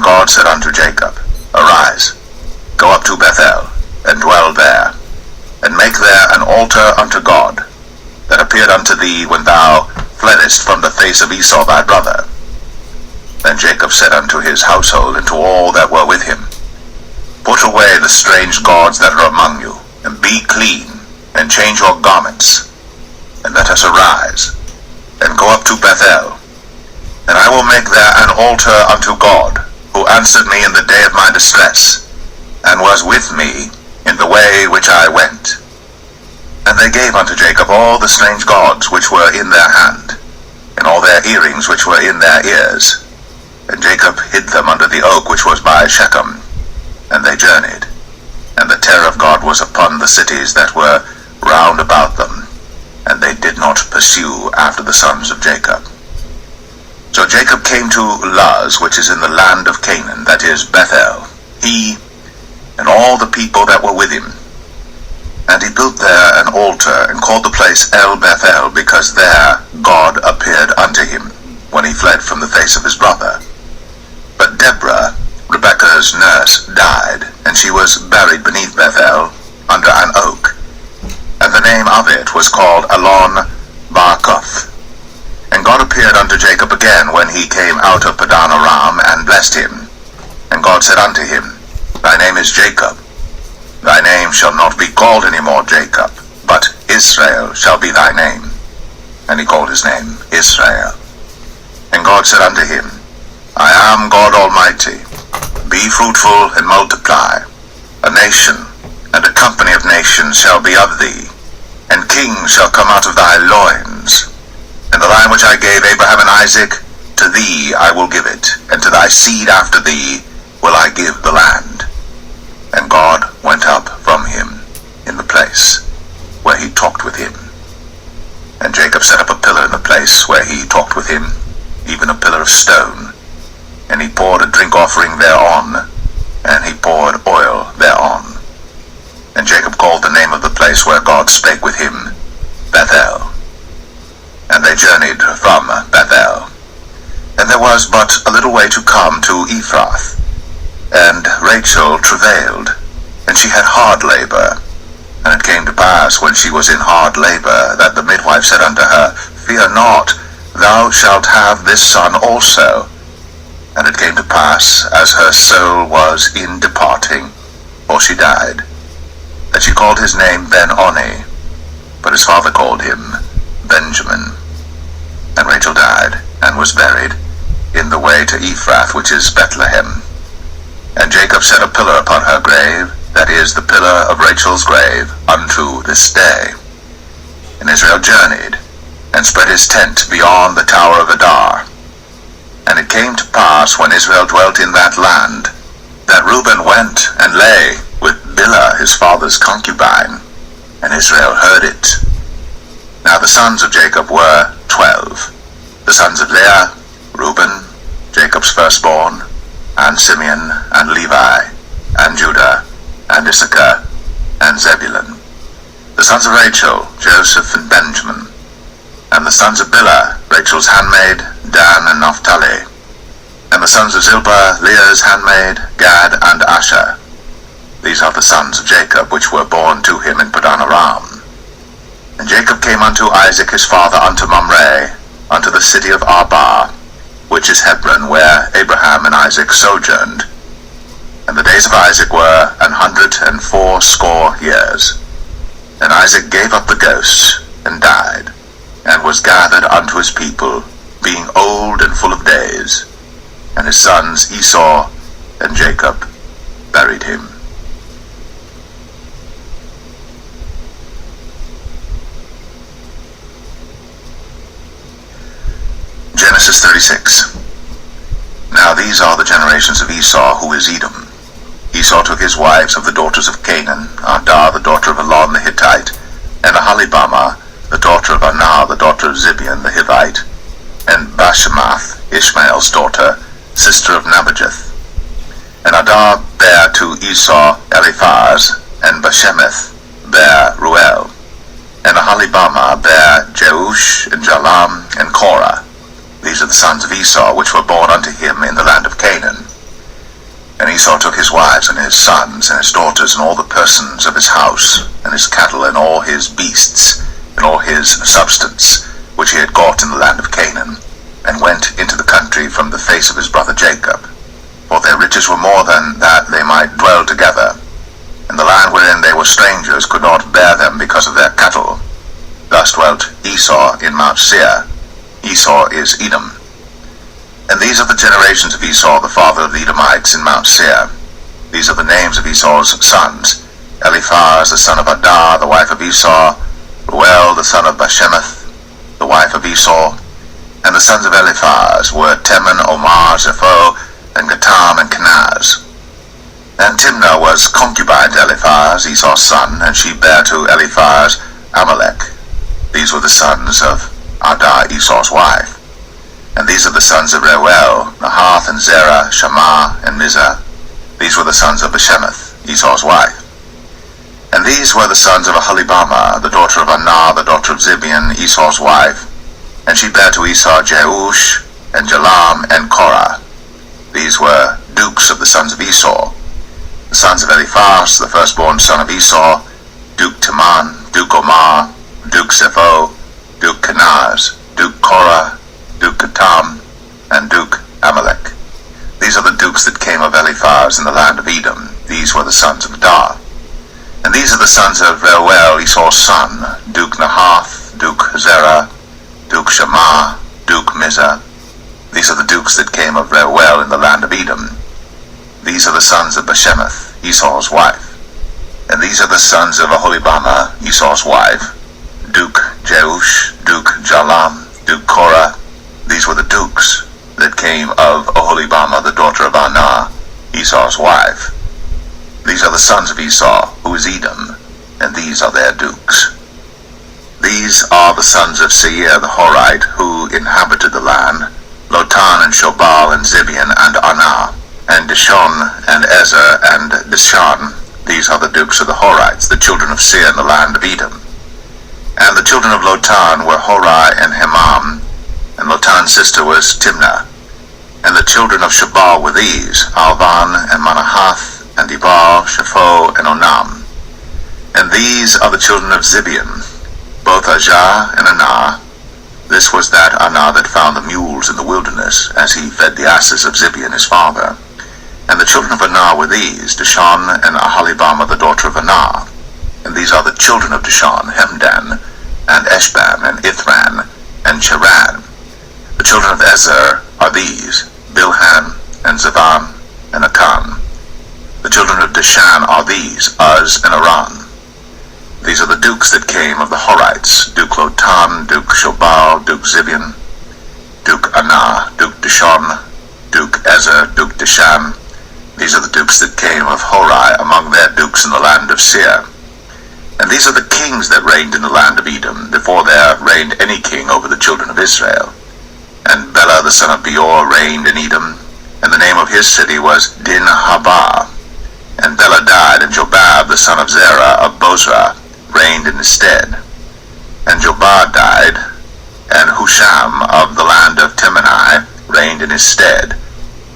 God said unto Jacob, Arise, go up to Bethel, and dwell there, and make there an altar unto God, that appeared unto thee when thou fleddest from the face of Esau thy brother. Then Jacob said unto his household and to all that were with him, Put away the strange gods that are among you, and be clean, and change your garments, and let us arise, and go up to Bethel, and I will make there an altar unto God, who answered me in the day of my distress, and was with me in the way which I went. And they gave unto Jacob all the strange gods which were in their hand, and all their earrings which were in their ears. And Jacob hid them under the oak which was by Shechem. And they journeyed, and the terror of God was upon the cities that were round about them, and they did not pursue after the sons of Jacob. So Jacob came to Luz, which is in the land of Canaan, that is Bethel, he and all the people that were with him. And he built there an altar, and called the place El Bethel, because there God appeared unto him, when he fled from the face of his brother. But Deborah, Rebekah's nurse, died, and she was buried beneath Bethel, under an oak. And the name of it was called Elon Barkoth. And God appeared unto Jacob again when he came out of Padan Aram, and blessed him. And God said unto him, Thy name is Jacob. Thy name shall not be called any more Jacob, but Israel shall be thy name. And he called his name Israel. And God said unto him, I am God Almighty. Be fruitful and multiply. A nation and a company of nations shall be of thee, and kings shall come out of thy loins. And the land which I gave Abraham and Isaac, to thee I will give it, and to thy seed after thee will I give the land. And God went up from him in the place where he talked with him. And Jacob set up a pillar in the place where he talked with him, even a pillar of stone. And he poured a drink offering thereon, and he poured oil thereon. And Jacob called the name of the place where God spake with him, Bethel. And they journeyed from Bethel. And there was but a little way to come to Ephrath. And Rachel travailed, and she had hard labor. And it came to pass, when she was in hard labor, that the midwife said unto her, Fear not, thou shalt have this son also. And it came to pass, as her soul was in departing, for she died, that she called his name Ben-Oni, but his father called him Benjamin. And Rachel died, and was buried in the way to Ephrath, which is Bethlehem. And Jacob set a pillar upon her grave, that is, the pillar of Rachel's grave, unto this day. And Israel journeyed, and spread his tent beyond the tower of Adar. And it came to pass, when Israel dwelt in that land, that Reuben went and lay with Bilhah his father's concubine, and Israel heard it. Now the sons of Jacob were 12, the sons of Leah, Reuben, Jacob's firstborn, and Simeon, and Levi, and Judah, and Issachar, and Zebulun. The sons of Rachel, Joseph and Benjamin. And the sons of Bilhah, Rachel's handmaid, Dan and Naphtali. And the sons of Zilpah, Leah's handmaid, Gad and Asher. These are the sons of Jacob, which were born to him in Padan Aram. And Jacob came unto Isaac his father unto Mamre, unto the city of Arba, which is Hebron, where Abraham and Isaac sojourned. And the days of Isaac were 180 years. And Isaac gave up the ghost, and died, and was gathered unto his people, being old and full of days. And his sons Esau and Jacob buried him. Genesis 36. Now these are the generations of Esau, who is Edom. Esau took his wives of the daughters of Canaan, Adah the daughter of Elon the Hittite, and Aholibamah the daughter of Anah the daughter of Zibeon the Hivite, and Bashemath Ishmael's daughter, sister of Nebajoth. And Adah bare to Esau Eliphaz, and Bashemath bare Ruel, and Aholibamah bare Jeush, and Jalam, and Korah. These are the sons of Esau, which were born unto him in the land of Canaan. his sons, and his daughters, and all the persons of his house, and his cattle, and all his beasts, and all his substance, which he had got in the land of Canaan, and went into the country from the face of his brother Jacob. For their riches were more than that they might dwell together, and the land wherein they were strangers could not bear them because of their cattle. Thus dwelt Esau in Mount Seir. Esau is Edom. And these are the generations of Esau, the father of the Edomites, in Mount Seir. These are the names of Esau's sons: Eliphaz the son of Adah, the wife of Esau; Reuel the son of Bashemath, the wife of Esau. And the sons of Eliphaz were Teman, Omar, Zepho, and Gatam, and Kenaz. And Timnah was concubine to Eliphaz, Esau's son, and she bare to Eliphaz Amalek. These were the sons of Adah, Esau's wife. And these are the sons of Reuel, Nahath, and Zerah, Shammah, and Mizah. These were the sons of Bashemath, Esau's wife. And these were the sons of Aholibamah, the daughter of Anah, the daughter of Zibeon, Esau's wife. And she bare to Esau Jeush, and Jalam, and Korah. These were dukes of the sons of Esau. The sons of Eliphaz, the firstborn son of Esau: Duke Teman, Duke Omar, Duke Zepho, Duke Kenaz, Duke Korah, Duke Gatam, and Duke Amalek. These are the dukes that came of Eliphaz in the land of Edom. These were the sons of Adah. And these are the sons of Reuel, Esau's son: Duke Nahath, Duke Zerah, Duke Shammah, Duke Mizah. These are the dukes that came of Reuel in the land of Edom. These are the sons of Bashemath, Esau's wife. And these are the sons of Aholibamah, Esau's wife: Duke Jeush, Duke Jalam, Duke Korah. These were the dukes that came of Aholibamah, the daughter of Anah, Esau's wife. These are the sons of Esau, who is Edom, and these are their dukes. These are the sons of Seir the Horite, who inhabited the land: Lotan, and Shobal, and Zibeon, and Anah, and Dishon, and Ezer, and Dishan. These are the dukes of the Horites, the children of Seir in the land of Edom. And the children of Lotan were Horai and Hemam, and Lotan's sister was Timnah. And the children of Shobal were these: Alvan, and Manahath, and Ebal, Shapho, and Onam. And these are the children of Zibeon, both Ajah and Anah. This was that Anah that found the mules in the wilderness, as he fed the asses of Zibeon his father. And the children of Anah were these: Dishon, and Aholibamah, the daughter of Anah. And these are the children of Dishon: Hemdan, and Eshbam, and Ithran, and Cheran. The children of Ezer are these: Bilhan, and Zavan, and Akan. The children of Dishan are these: Uz and Aran. These are the dukes that came of the Horites: Duke Lotan, Duke Shobal, Duke Zibeon, Duke Anah, Duke Dishon, Duke Ezer, Duke Dishan. These are the dukes that came of Horai among their dukes in the land of Seir. And these are the kings that reigned in the land of Edom, before there reigned any king over the children of Israel. And Bela the son of Beor reigned in Edom, and the name of his city was Dinhabah. And Bela died, and Jobab the son of Zerah of Bozrah reigned in his stead. And Jobab died, and Husham of the land of Temanai reigned in his stead.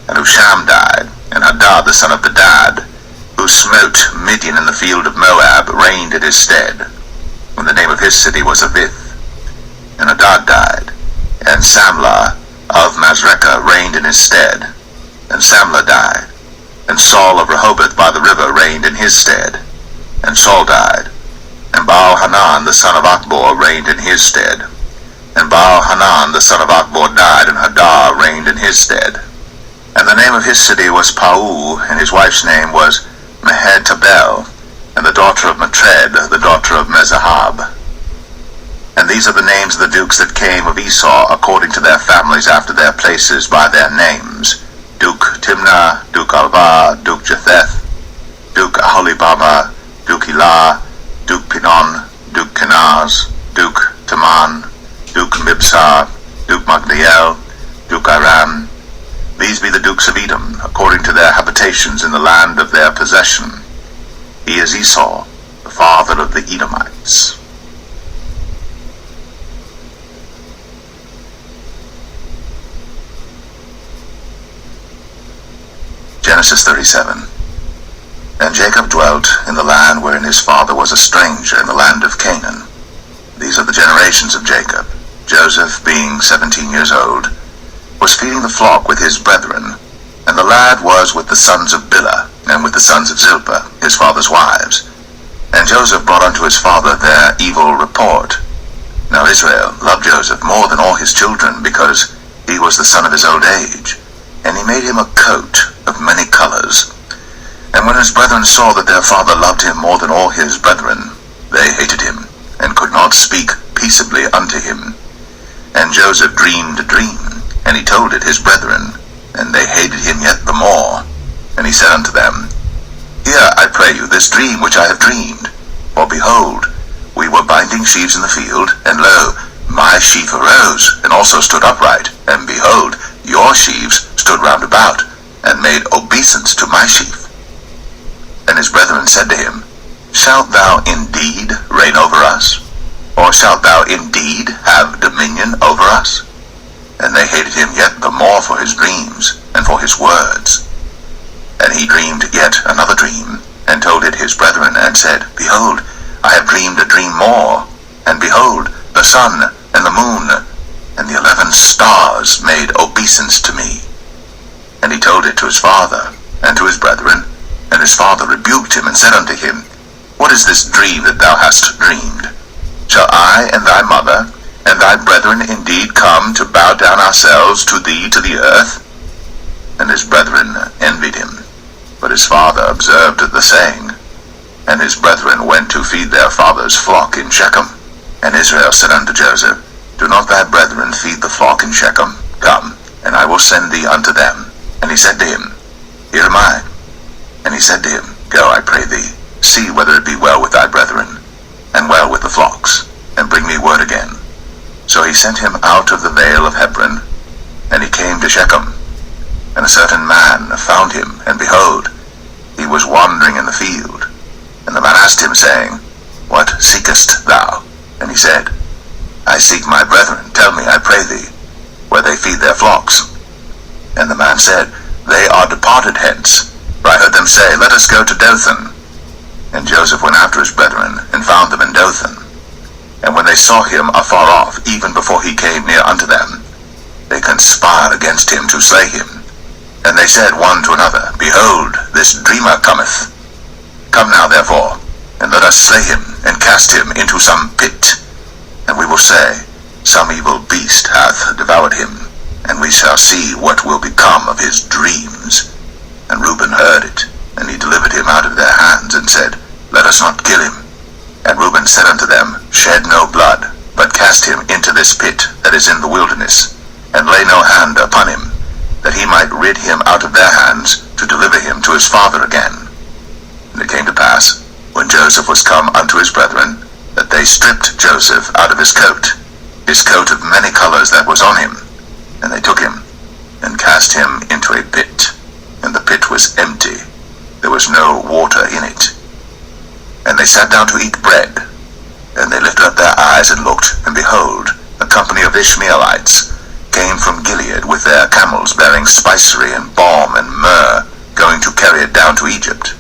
And Husham died, and Hadad the son of Bedad, who smote Midian in the field of Moab, reigned in his stead. And the name of his city was Avith. And Hadad died, and Samlah of Masrekah reigned in his stead. And Samlah died, and Saul of Rehoboth by the river reigned in his stead. And Saul died, and Baal-Hanan the son of Achbor reigned in his stead. And Baal-Hanan the son of Achbor died, and Hadad reigned in his stead. And the name of his city was Pau, and his wife's name was Mehetabel, and the daughter of Matred, the daughter of Mezahab. And these are the names of the dukes that came of Esau, according to their families after their places by their names: Duke Timnah, Duke Alva, Duke Jetheth, Duke Aholibamah, Duke Elah, Duke Pinon, Duke Kenaz, Duke Taman, Duke Mibsar, Duke Magdiel, Duke Aram. These be the dukes of Edom, according to their habitations in the land of their possession. He is Esau, the father of the Edomites. Genesis 37. And Jacob dwelt in the land wherein his father was a stranger, in the land of Canaan. These are the generations of Jacob. Joseph, being 17 years old, was feeding the flock with his brethren, and the lad was with the sons of Bilhah, and with the sons of Zilpah, his father's wives. And Joseph brought unto his father their evil report. Now Israel loved Joseph more than all his children, because he was the son of his old age, and he made him a coat of many colors. And when his brethren saw that their father loved him more than all his brethren, they hated him, and could not speak peaceably unto him. And Joseph dreamed a dream, and he told it his brethren, and they hated him yet the more. And he said unto them, Hear, I pray you, this dream which I have dreamed. For behold, we were binding sheaves in the field, and lo, my sheaf arose, and also stood upright, and behold, your sheaves stood round about, and made obeisance to my sheaf. And his brethren said to him, Shalt thou indeed reign over us? Or shalt thou indeed have dominion over us? And they hated him yet the more for his dreams, and for his words. And he dreamed yet another dream, and told it his brethren, and said, Behold, I have dreamed a dream more, and behold, the sun, and the moon, and the 11 stars made obeisance to me. And he told it to his father, and to his brethren, and his father rebuked him, and said unto him, What is this dream that thou hast dreamed? Shall I and thy mother, and thy brethren indeed come to bow down ourselves to thee to the earth? And his brethren envied him. But his father observed the saying. And his brethren went to feed their father's flock in Shechem. And Israel said unto Joseph, Do not thy brethren feed the flock in Shechem? Come, and I will send thee unto them. And he said to him, Here am I. And he said to him, Go, I pray thee, see whether it be well with thy brethren, and well with the flocks, and bring me word again. So he sent him out of the vale of Hebron, and he came to Shechem. And a certain man found him, and behold, he was wandering in the field. And the man asked him, saying, What seekest thou? And he said, I seek my brethren. Tell me, I pray thee, where they feed their flocks. And the man said, They are departed hence. For I heard them say, Let us go to Dothan. And Joseph went after his brethren, and found them in Dothan. And when they saw him afar off, even before he came near unto them, they conspired against him to slay him. And they said one to another, Behold, this dreamer cometh. Come now therefore, and let us slay him, and cast him into some pit. And we will say, Some evil beast hath devoured him, and we shall see what will become of his dreams. And Reuben heard it, and he delivered him out of their hands, and said, Let us not kill him. And Reuben said unto them, Shed no blood, but cast him into this pit that is in the wilderness, and lay no hand upon him, that he might rid him out of their hands, to deliver him to his father again. And it came to pass, when Joseph was come unto his brethren, that they stripped Joseph out of his coat of many colors that was on him, and they took him, and cast him into a pit. And the pit was empty, there was no water in it. And they sat down to eat bread, and they lifted up their eyes and looked, and behold, a company of Ishmaelites came from Gilead with their camels bearing spicery and balm and myrrh, going to carry it down to Egypt.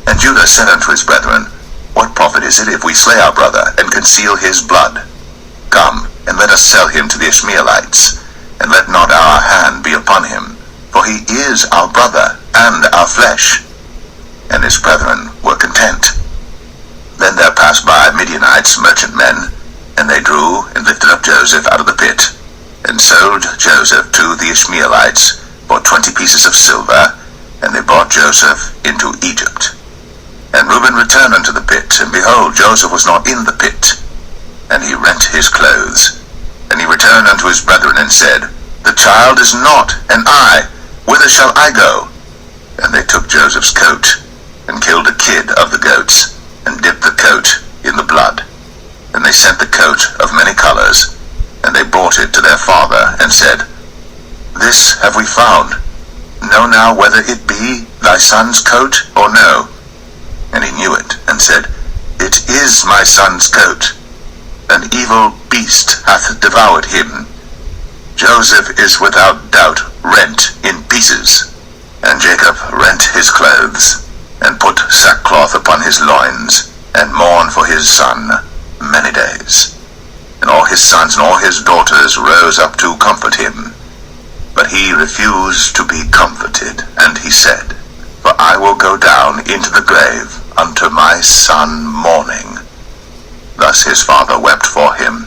And Judah said unto his brethren, What profit is it if we slay our brother, and conceal his blood? Come, and let us sell him to the Ishmaelites, and let not our hand be upon him, for he is our brother, and our flesh. And his brethren were content. Then there passed by Midianites, merchantmen, and they drew and lifted up Joseph out of the pit, and sold Joseph to the Ishmaelites for 20 pieces of silver, and they brought Joseph into Egypt. And Reuben returned unto the pit, and behold, Joseph was not in the pit. And he rent his clothes. And he returned unto his brethren, and said, The child is not, and I, whither shall I go? And they took Joseph's coat, and killed a kid of the goats, and dipped the coat in the blood. And they sent the coat of many colors, and they brought it to their father, and said, This have we found. Know now whether it be thy son's coat, or no. And he knew it, and said, It is my son's coat. An evil beast hath devoured him. Joseph is without doubt rent in pieces. And Jacob rent his clothes, and put upon his loins, and mourned for his son many days. And all his sons and all his daughters rose up to comfort him. But he refused to be comforted, and he said, For I will go down into the grave unto my son mourning. Thus his father wept for him.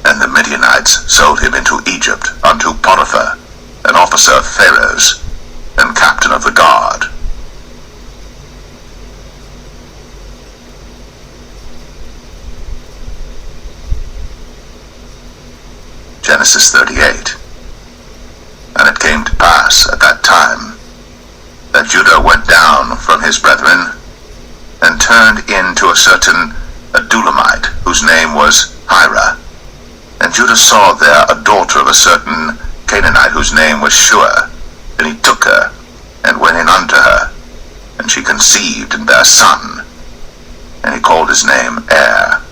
And the Midianites sold him into Egypt unto Potiphar, an officer of Pharaoh's, and captain of the guard. Genesis 38. And it came to pass at that time that Judah went down from his brethren, and turned into a certain Adulamite, whose name was Hira. And Judah saw there a daughter of a certain Canaanite, whose name was Shua. And he took her, and went in unto her, and she conceived and bare a son. And he called his name Er.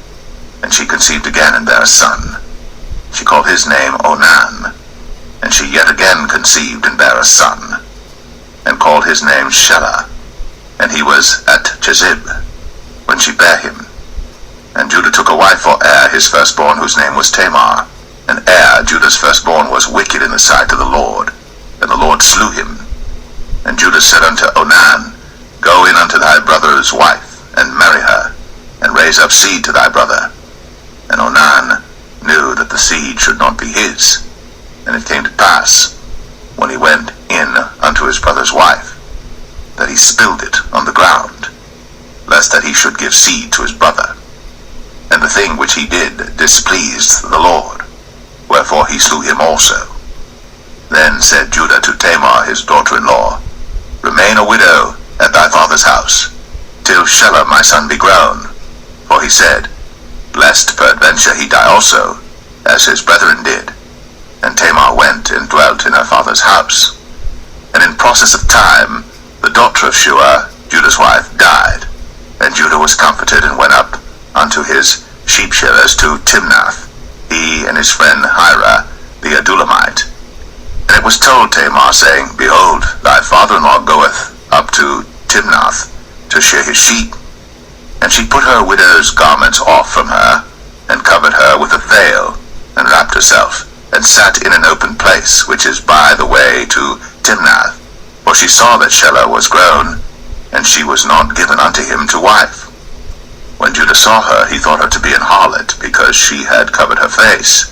And she conceived again and bare a son. She called his name Onan. And she yet again conceived and bare a son, and called his name Shelah. And he was at Chezib, when she bare him. And Judah took a wife for Er, his firstborn, whose name was Tamar. And Er, Judah's firstborn, was wicked in the sight of the Lord, and the Lord slew him. And Judah said unto Onan, Go in unto thy brother's wife, and marry her, and raise up seed to thy brother. And Onan knew that the seed should not be his. And it came to pass, when he went in unto his brother's wife, that he spilled it on the ground, lest that he should give seed to his brother. And the thing which he did displeased the Lord, wherefore he slew him also. Then said Judah to Tamar his daughter-in-law, Remain a widow at thy father's house, till Shelah my son be grown. For he said, Lest peradventure he die also, as his brethren did. And Tamar went and dwelt in her father's house. And in process of time, the daughter of Shua, Judah's wife, died. And Judah was comforted, and went up unto his sheep shearers to Timnath, he and his friend Hira the Adulamite. And it was told Tamar, saying, Behold, thy father-in-law goeth up to Timnath to shear his sheep. And she put her widow's garments off from her, and covered her with a veil, and wrapped herself, and sat in an open place, which is by the way to Timnath. For she saw that Shelah was grown, and she was not given unto him to wife. When Judah saw her, he thought her to be an harlot, because she had covered her face.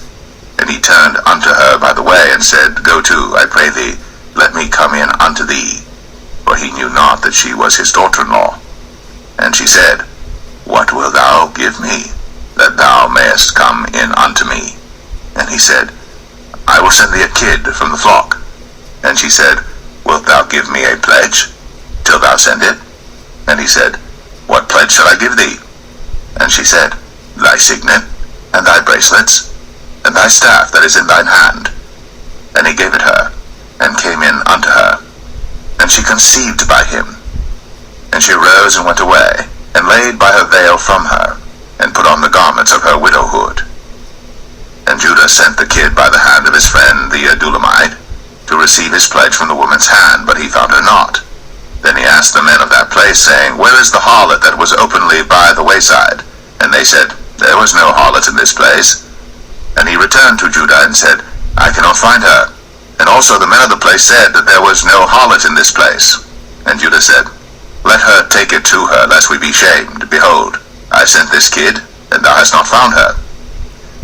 And he turned unto her by the way, and said, Go to, I pray thee, let me come in unto thee. For he knew not that she was his daughter-in-law. And she said, What wilt thou give me, that thou mayest come in unto me? And he said, I will send thee a kid from the flock. And she said, Wilt thou give me a pledge, till thou send it? And he said, What pledge shall I give thee? And she said, Thy signet, and thy bracelets, and thy staff that is in thine hand. And he gave it her, and came in unto her. And she conceived by him. And she arose and went away, and laid by her veil from her, and put on the garments of her widowhood. And Judah sent the kid by the hand of his friend the Adulamite, to receive his pledge from the woman's hand, but he found her not. Then he asked the men of that place, saying, Where is the harlot that was openly by the wayside? And they said, There was no harlot in this place. And he returned to Judah, and said, I cannot find her. And also the men of the place said that there was no harlot in this place. And Judah said, Let her take it to her, lest we be shamed. Behold, I sent this kid, and thou hast not found her.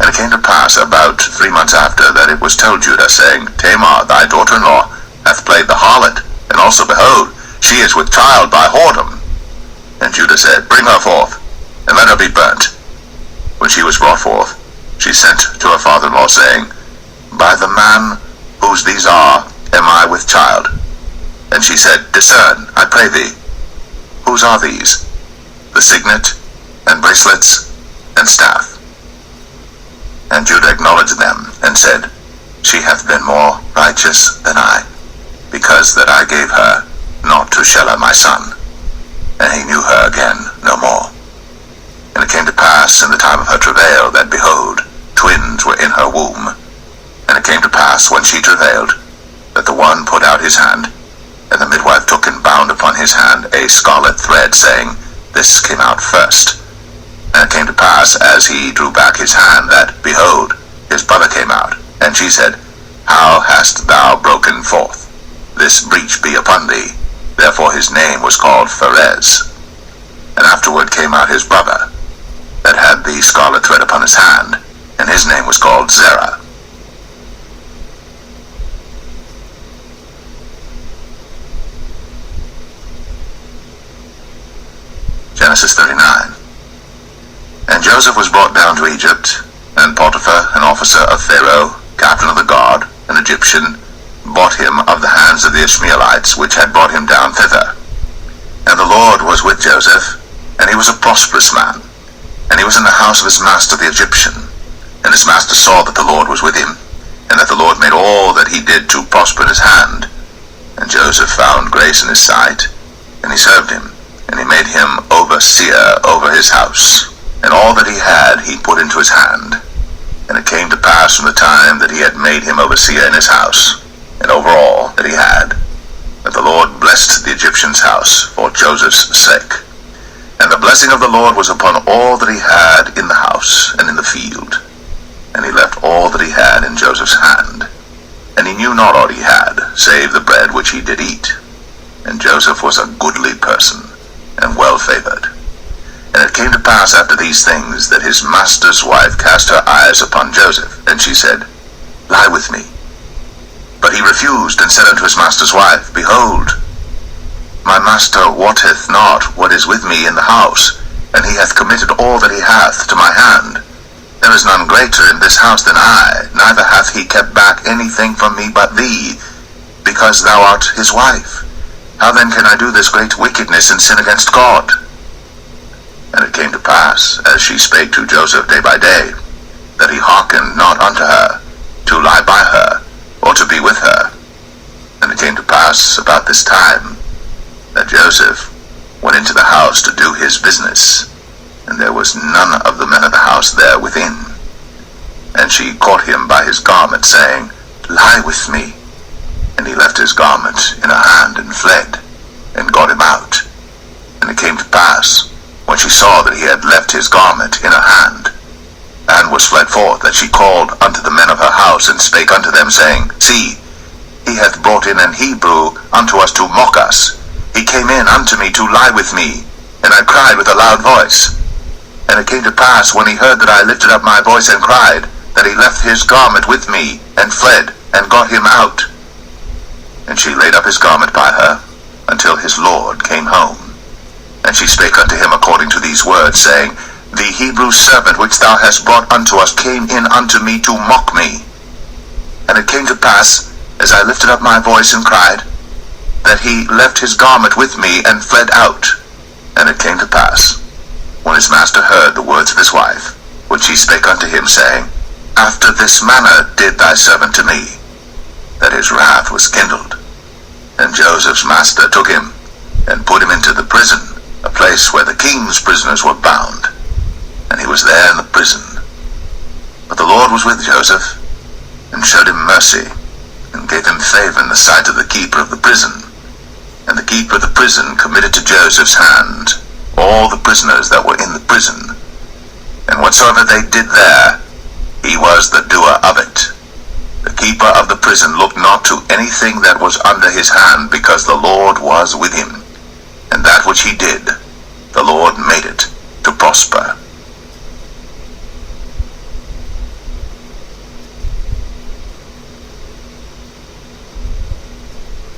And it came to pass about 3 months after, that it was told Judah, saying, Tamar, thy daughter-in-law, hath played the harlot, and also, behold, she is with child by whoredom. And Judah said, Bring her forth, and let her be burnt. When she was brought forth, she sent to her father-in-law, saying, By the man whose these are, am I with child? And she said, Discern, I pray thee. Whose are these? The signet, and bracelets, and staff. And Judah acknowledged them, and said, She hath been more righteous than I, because that I gave her not to Shelah my son. And he knew her again no more. And it came to pass in the time of her travail, that, behold, twins were in her womb. And it came to pass, when she travailed, that the one put out his hand, and the midwife took and bound upon his hand a scarlet thread, saying, this came out first. And it came to pass, as he drew back his hand, that, behold, his brother came out. And she said, How hast thou broken forth? This breach be upon thee. Therefore his name was called Pharez. And afterward came out his brother, that had the scarlet thread upon his hand, and his name was called Zerah. Genesis 39. And Joseph was brought down to Egypt, and Potiphar, an officer of Pharaoh, captain of the guard, an Egyptian, bought him of the hands of the Ishmaelites, which had brought him down thither. And the Lord was with Joseph, and he was a prosperous man, and he was in the house of his master the Egyptian. And his master saw that the Lord was with him, and that the Lord made all that he did to prosper in his hand. And Joseph found grace in his sight, and he served him, and he made him overseer over his house. And all that he had he put into his hand. And it came to pass from the time that he had made him overseer in his house, and over all that he had, that the Lord blessed the Egyptian's house for Joseph's sake. And the blessing of the Lord was upon all that he had in the house and in the field. And he left all that he had in Joseph's hand. And he knew not aught he had, save the bread which he did eat. And Joseph was a goodly person, and well favored. And it came to pass after these things, that his master's wife cast her eyes upon Joseph, and she said, Lie with me. But he refused, and said unto his master's wife, Behold, my master wotteth not what is with me in the house, and he hath committed all that he hath to my hand. There is none greater in this house than I, neither hath he kept back anything from me but thee, because thou art his wife. How then can I do this great wickedness and sin against God? And it came to pass, as she spake to Joseph day by day, that he hearkened not unto her, to lie by her, or to be with her. And it came to pass about this time, that Joseph went into the house to do his business, and there was none of the men of the house there within. And she caught him by his garment, saying, Lie with me. And he left his garment in her hand, and fled, and got him out. And it came to pass, when she saw that he had left his garment in her hand, and was fled forth, that she called unto the men of her house, and spake unto them, saying, See, he hath brought in an Hebrew unto us to mock us. He came in unto me to lie with me, and I cried with a loud voice. And it came to pass, when he heard that I lifted up my voice and cried, that he left his garment with me, and fled, and got him out. And she laid up his garment by her, until his Lord came home. And she spake unto him according to these words, saying, The Hebrew servant which thou hast brought unto us came in unto me to mock me. And it came to pass, as I lifted up my voice and cried, that he left his garment with me, and fled out. And it came to pass, when his master heard the words of his wife, which she spake unto him, saying, After this manner did thy servant to me, that his wrath was kindled. And Joseph's master took him, and put him into the prison, a place where the king's prisoners were bound. And he was there in the prison. But the Lord was with Joseph, and showed him mercy, and gave him favor in the sight of the keeper of the prison. And the keeper of the prison committed to Joseph's hand all the prisoners that were in the prison. And whatsoever they did there, he was the doer of it. The keeper of the prison looked not to anything that was under his hand, because the Lord was with him. And that which he did, the Lord made it to prosper.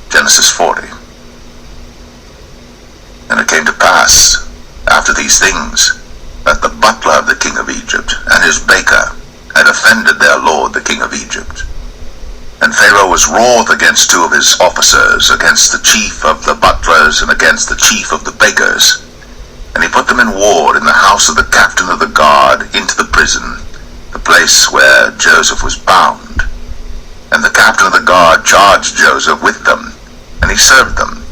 Genesis 40. And it came to pass, after these things, that the butler of the king of Egypt and his baker had offended their lord the king of Egypt. And Pharaoh was wroth against two of his officers, against the chief of the butlers, and against the chief of the bakers. And he put them in ward in the house of the captain of the guard, into the prison, the place where Joseph was bound. And the captain of the guard charged Joseph with them, and he served them.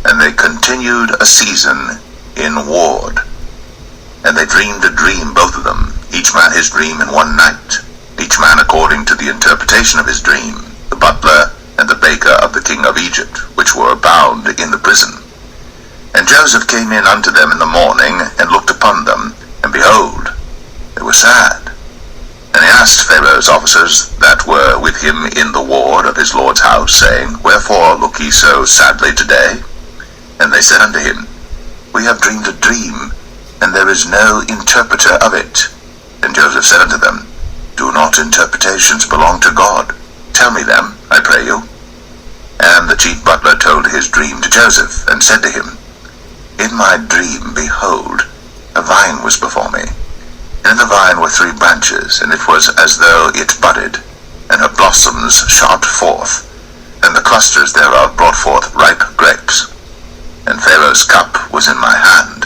And they continued a season in ward. And they dreamed a dream, both of them, each man his dream in one night, each man according to the interpretation of his dream, the butler and the baker of the king of Egypt, which were bound in the prison. And Joseph Joseph came in unto them in the morning, and looked upon them, and behold, they were sad. And he asked Pharaoh's officers that were with him in the ward of his lord's house, saying, Wherefore look ye so sadly today? And they said unto him, We have dreamed a dream, and there is no interpreter of it. And Joseph said unto them, Do not interpretations belong to God? Tell me them, I pray you. And the chief butler told his dream to Joseph, and said to him, In my dream, behold, a vine was before me. And in the vine were 3 branches, and it was as though it budded, and her blossoms shot forth, and the clusters thereof brought forth ripe grapes. And Pharaoh's cup was in my hand,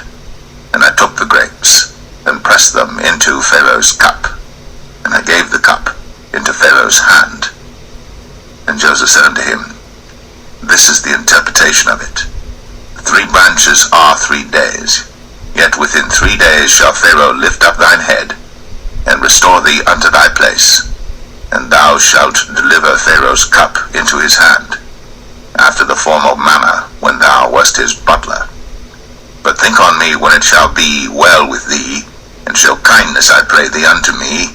and I took the grapes, and pressed them into Pharaoh's cup, and I gave the cup into Pharaoh's hand. And Joseph said unto him, This is the interpretation of it. 3 branches are 3 days. Yet within 3 days shall Pharaoh lift up thine head, and restore thee unto thy place, and thou shalt deliver Pharaoh's cup into his hand, after the former manner when thou wast his butler. But think on me when it shall be well with thee, and show kindness, I pray thee, unto me,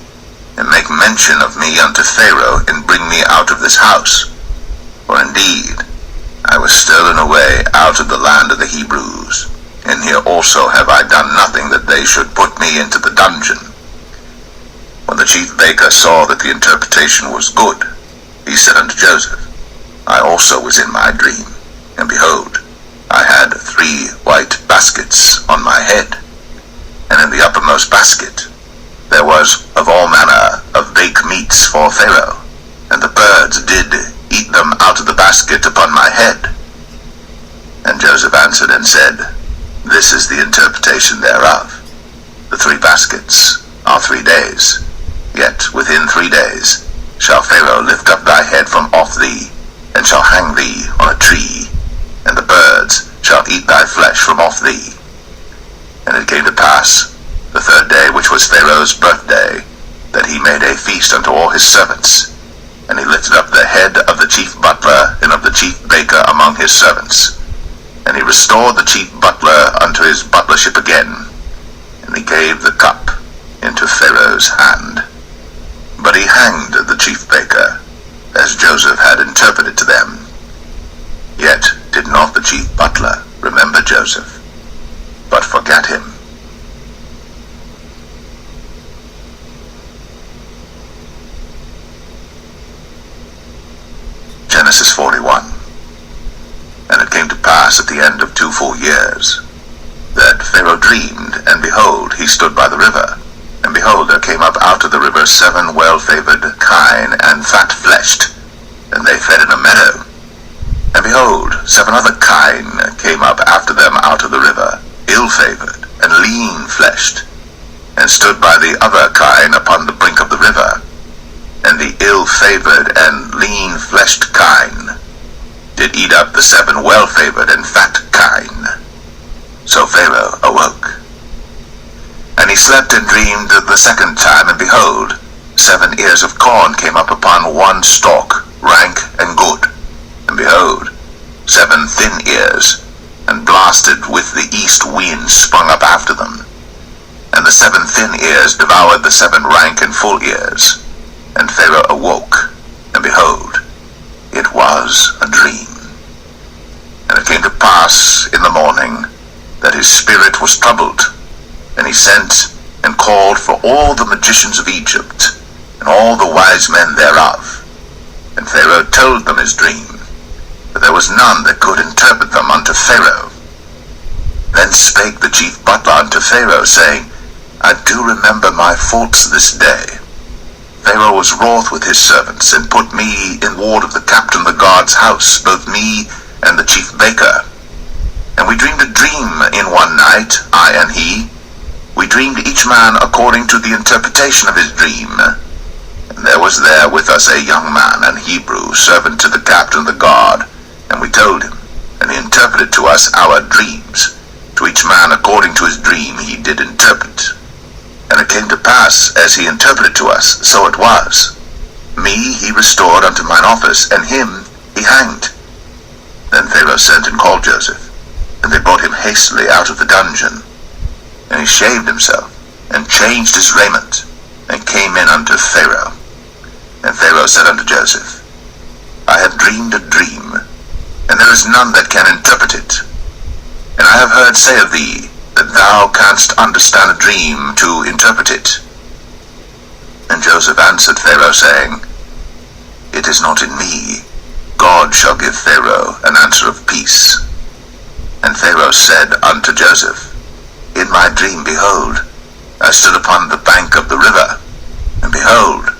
and make mention of me unto Pharaoh, and bring me out of this house. For indeed, I was stolen away out of the land of the Hebrews, and here also have I done nothing that they should put me into the dungeon. When the chief baker saw that the interpretation was good, he said unto Joseph, I also was in my dream, and behold, I had 3 white baskets on my head, and in the uppermost basket there was of all manner of baked meats for Pharaoh, and the birds did eat them out of the basket upon my head. And Joseph answered and said, This is the interpretation thereof. The 3 baskets are 3 days, yet within 3 days shall Pharaoh lift up thy head from off thee, and shall hang thee on a tree, and the birds shall eat thy flesh from off thee. And it came to pass, the 3rd day, which was Pharaoh's birthday, that he made a feast unto all his servants, and he lifted up the head of the chief butler and of the chief baker among his servants. And he restored the chief butler unto his butlership again, and he gave the cup into Pharaoh's hand. But he hanged the chief baker, as Joseph had interpreted to them. Yet did not the chief butler remember Joseph, but forgat him. Genesis 41. And it came to pass at the end of 2 full years, that Pharaoh dreamed, and behold, he stood by the river. And behold, there came up out of the river 7 well-favored kine, and fat-fleshed, and they fed in a meadow. And behold, 7 other kine came up after them out of the river, ill-favored, and lean-fleshed, and stood by the other kine upon the brink of the river. And the ill-favored and lean-fleshed kine did eat up the 7 well-favored and fat kine. So Pharaoh awoke. And he slept and dreamed the 2nd time, and behold, 7 ears of corn came up upon 1 stalk, rank and good. And behold, 7 thin ears, and blasted with the east wind sprung up after them. And the 7 thin ears devoured the 7 rank and full ears. And Pharaoh awoke, and behold, it was a dream. And it came to pass in the morning that his spirit was troubled, and he sent and called for all the magicians of Egypt, and all the wise men thereof. And Pharaoh told them his dream, but there was none that could interpret them unto Pharaoh. Then spake the chief butler unto Pharaoh, saying, I do remember my faults this day. Pharaoh was wroth with his servants, and put me in ward of the captain of the guard's house, both me and the chief baker. And we dreamed a dream in one night, I and he. We dreamed each man according to the interpretation of his dream. And there was there with us a young man, an Hebrew, servant to the captain of the guard. And we told him, and he interpreted to us our dreams. To each man according to his dream he did interpret. And it came to pass, as he interpreted to us, so it was. Me he restored unto mine office, and him he hanged. Then Pharaoh sent and called Joseph. And they brought him hastily out of the dungeon. And he shaved himself, and changed his raiment, and came in unto Pharaoh. And Pharaoh said unto Joseph, I have dreamed a dream, and there is none that can interpret it. And I have heard say of thee, that thou canst understand a dream to interpret it. And Joseph answered Pharaoh, saying, It is not in me. God shall give Pharaoh an answer of peace. And Pharaoh said unto Joseph, In my dream, behold, I stood upon the bank of the river, and behold,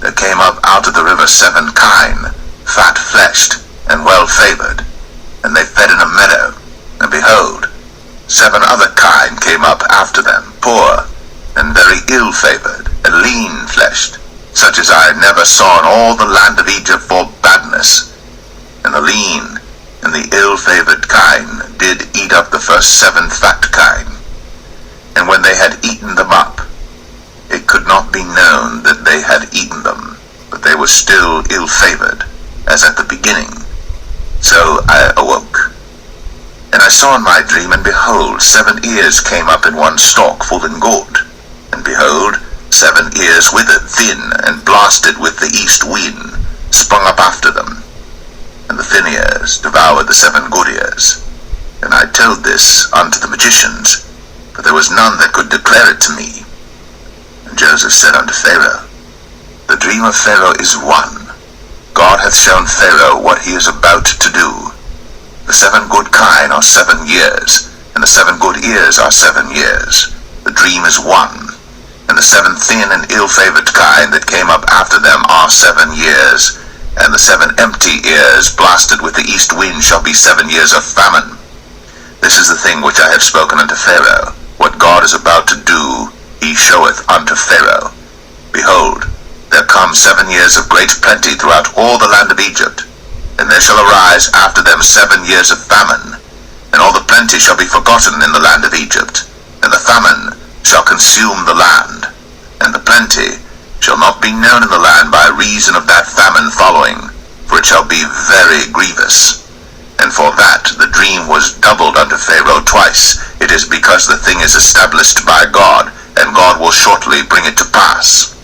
there came up out of the river 7 kine, fat-fleshed, and well-favored, and they fed in a meadow, and behold, 7 other kine came up after them, poor, and very ill-favored, and lean-fleshed, such as I never saw in all the land of Egypt for badness. And the lean and the ill-favored kine did eat up the first 7 fat kine. And when they had eaten them up, it could not be known that they had eaten them, but they were still ill-favored, as at the beginning. So I awoke. And I saw in my dream, and behold, 7 ears came up in one stalk, full and good. And behold, 7 ears withered, thin, and blasted with the east wind, sprung up after them. And the thin ears devoured the 7 good ears. And I told this unto the magicians, but there was none that could declare it to me. And Joseph said unto Pharaoh, The dream of Pharaoh is one. God hath shown Pharaoh what he is about to do. The 7 good kine are 7 years, and the 7 good ears are 7 years. The dream is one. And the 7 thin and ill-favored kine that came up after them are 7 years, and the 7 empty ears blasted with the east wind shall be 7 years of famine. This is the thing which I have spoken unto Pharaoh. What God is about to do, he showeth unto Pharaoh. Behold, there come 7 years of great plenty throughout all the land of Egypt, and there shall arise after them 7 years of famine, and all the plenty shall be forgotten in the land of Egypt, and the famine shall consume the land, and the plenty shall not be known in the land by reason of that famine following, for it shall be very grievous. And for that the dream was doubled unto Pharaoh twice. It is because the thing is established by God, and God will shortly bring it to pass.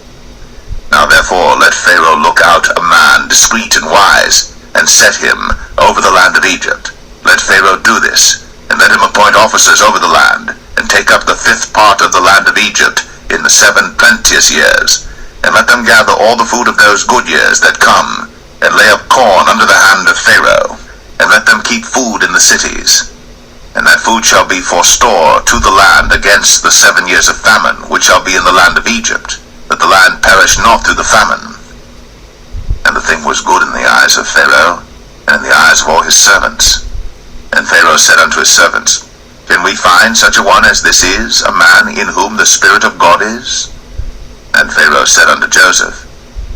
Now therefore let Pharaoh look out a man discreet and wise, and set him over the land of Egypt. Let Pharaoh do this, and let him appoint officers over the land, and take up the 5th part of the land of Egypt in the 7 plenteous years, and let them gather all the food of those good years that come, and lay up corn under the hand of Pharaoh, and let them keep food in the cities. And that food shall be for store to the land against the 7 years of famine, which shall be in the land of Egypt, that the land perish not through the famine. And the thing was good in the eyes of Pharaoh, and in the eyes of all his servants. And Pharaoh said unto his servants, Can we find such a one as this is, a man in whom the Spirit of God is? And Pharaoh said unto Joseph,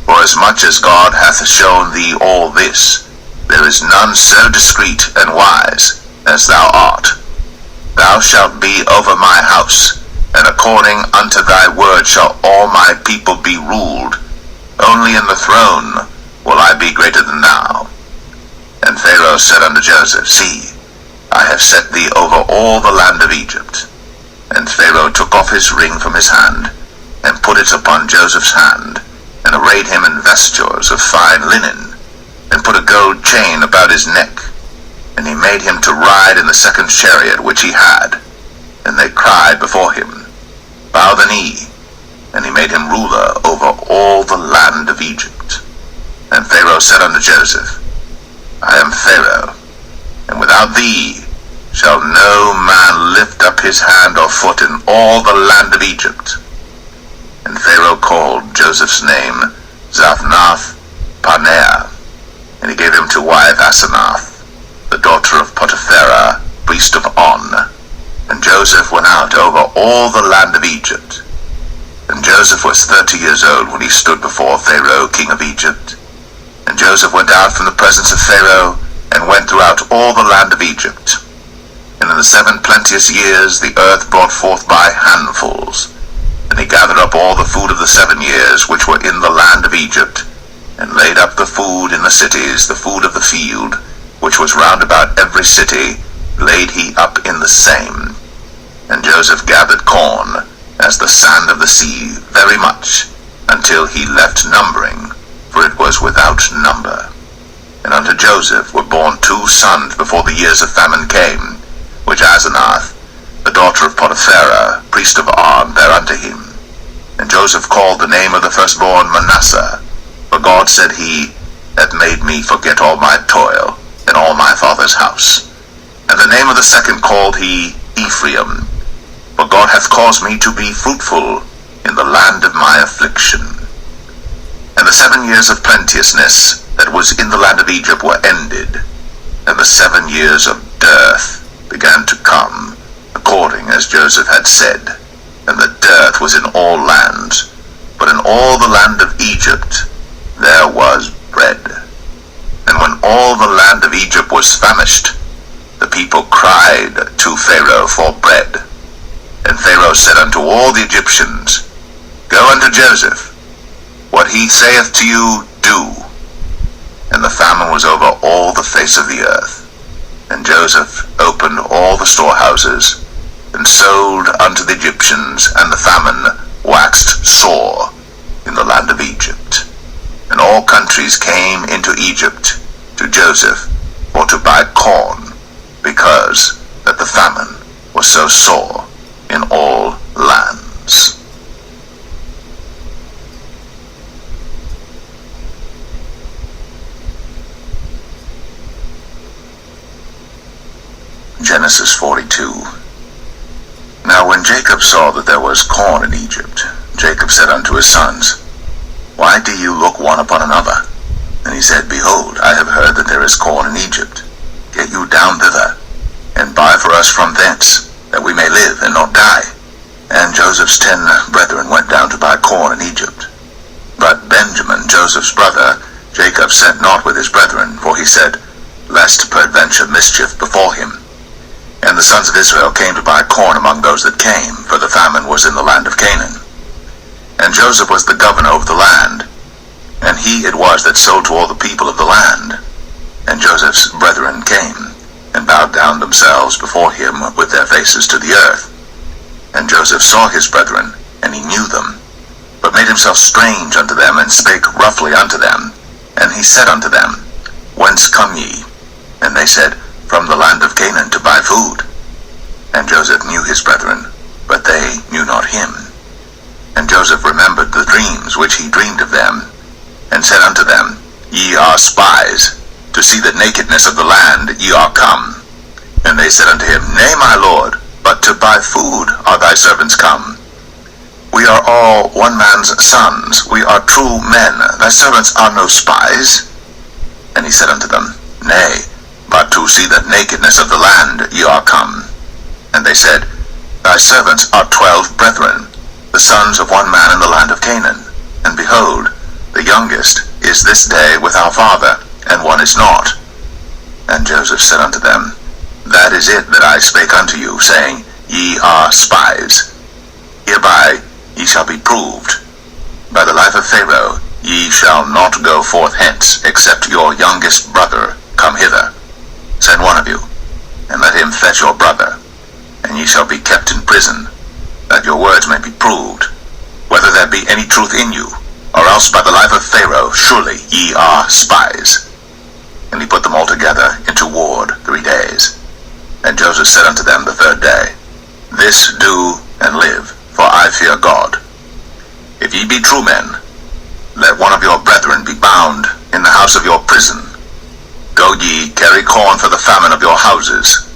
Forasmuch as God hath shown thee all this, there is none so discreet and wise as thou art. Thou shalt be over my house, and according unto thy word shall all my people be ruled. Only in the throne will I be greater than thou. And Pharaoh said unto Joseph, See, I have set thee over all the land of Egypt. And Pharaoh took off his ring from his hand, and put it upon Joseph's hand, and arrayed him in vestures of fine linen, and put a gold chain about his neck. And he made him to ride in the 2nd chariot which he had. And they cried before him, Bow the knee. And he made him ruler over all the land of Egypt. And Pharaoh said unto Joseph, I am Pharaoh, and without thee shall no man lift up his hand or foot in all the land of Egypt. And Pharaoh called Joseph's name Zaphnath-Paneah, and he gave him to wife Asenath, the daughter of Potipharah, priest of On. And Joseph went out over all the land of Egypt. And Joseph was 30 years old when he stood before Pharaoh, king of Egypt. And Joseph went out from the presence of Pharaoh, and went throughout all the land of Egypt. And in the 7 plenteous years the earth brought forth by handfuls. And he gathered up all the food of the 7 years which were in the land of Egypt, and laid up the food in the cities, the food of the field, which was round about every city, laid he up in the same. And Joseph gathered corn, as the sand of the sea, very much, until he left numbering, for it was without number. And unto Joseph were born 2 sons before the years of famine came, which Asenath, the daughter of Potipharah, priest of On, bare unto him. And Joseph called the name of the firstborn Manasseh, for God, said he, hath made me forget all my toil, in all my father's house. And the name of the second called he Ephraim, for God hath caused me to be fruitful in the land of my affliction. And the 7 years of plenteousness that was in the land of Egypt were ended, and the 7 years of dearth began to come, according as Joseph had said. And the dearth was in all lands, but in all the land of Egypt there was bread. And when all the land of Egypt was famished, the people cried to Pharaoh for bread. And Pharaoh said unto all the Egyptians, Go unto Joseph, what he saith to you, do. And the famine was over all the face of the earth. And Joseph opened all the storehouses, and sold unto the Egyptians, and the famine waxed sore in the land of Egypt. And all countries came into Egypt to Joseph for to buy corn, because that the famine was so sore in all lands. Genesis 42. Now when Jacob saw that there was corn in Egypt, Jacob said unto his sons, Why do you look one upon another? And he said, Behold, I have heard that there is corn in Egypt. Get you down thither, and buy for us from thence, that we may live and not die. And Joseph's 10 brethren went down to buy corn in Egypt. But Benjamin, Joseph's brother, Jacob sent not with his brethren, for he said, Lest peradventure mischief befall him. And the sons of Israel came to buy corn among those that came, for the famine was in the land of Canaan. And Joseph was the governor over the land, and he it was that sold to all the people of the land. And Joseph's brethren came, and bowed down themselves before him with their faces to the earth. And Joseph saw his brethren, and he knew them, but made himself strange unto them, and spake roughly unto them. And he said unto them, Whence come ye? And they said, From the land of Canaan to buy food. And Joseph knew his brethren, but they knew not him. And Joseph remembered the dreams which he dreamed of them, and said unto them, Ye are spies, to see the nakedness of the land ye are come. And they said unto him, Nay, my lord, but to buy food are thy servants come. We are all one man's sons, we are true men, thy servants are no spies. And he said unto them, Nay, but to see the nakedness of the land ye are come. And they said, Thy servants are 12 brethren, the sons of one man in the land of Canaan. And behold, the youngest is this day with our father, and one is not. And Joseph said unto them, That is it that I spake unto you, saying, Ye are spies. Hereby ye shall be proved. By the life of Pharaoh ye shall not go forth hence, except your youngest brother come hither. Send one of you, and let him fetch your brother, and ye shall be kept in prison, that your words may be proved, whether there be any truth in you, or else by the life of Pharaoh surely ye are spies. And he put them all together into ward 3 days. And Joseph said unto them the 3rd day, This do and live, for I fear God. If ye be true men, let one of your brethren be bound in the house of your prison. Go ye, carry corn for the famine of your houses.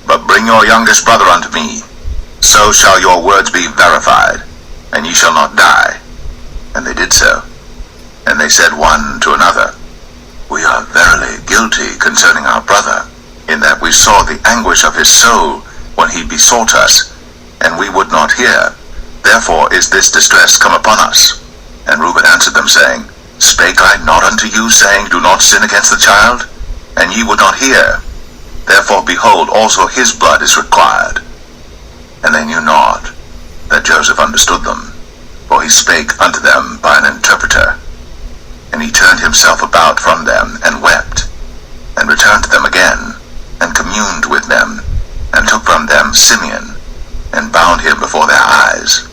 But bring your youngest brother unto me, so shall your words be verified, and ye shall not die. And they did so. And they said one to another, We are verily guilty concerning our brother, in that we saw the anguish of his soul when he besought us, and we would not hear. Therefore is this distress come upon us. And Reuben answered them, saying, Spake I not unto you, saying, Do not sin against the child? And ye would not hear. Therefore, behold, also his blood is required. And they knew not that Joseph understood them, for he spake unto them by an interpreter. And he turned himself about from them, and wept, and returned to them again, and communed communed with them, and took from them Simeon, and bound him before their eyes.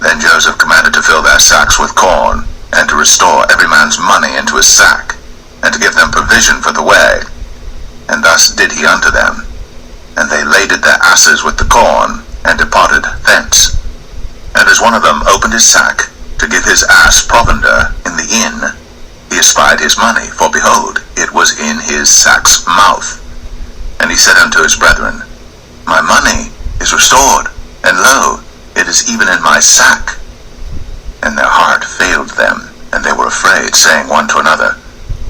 Then Joseph commanded to fill their sacks with corn, and to restore every man's money into his sack, and to give them provision for the way. And thus did he unto them. And they laded their asses with the corn, and departed thence. And as one of them opened his sack, to give his ass provender in the inn, he espied his money, for behold, it was in his sack's mouth. And he said unto his brethren, My money is restored, and lo, it is even in my sack. And their heart failed them, and they were afraid, saying one to another,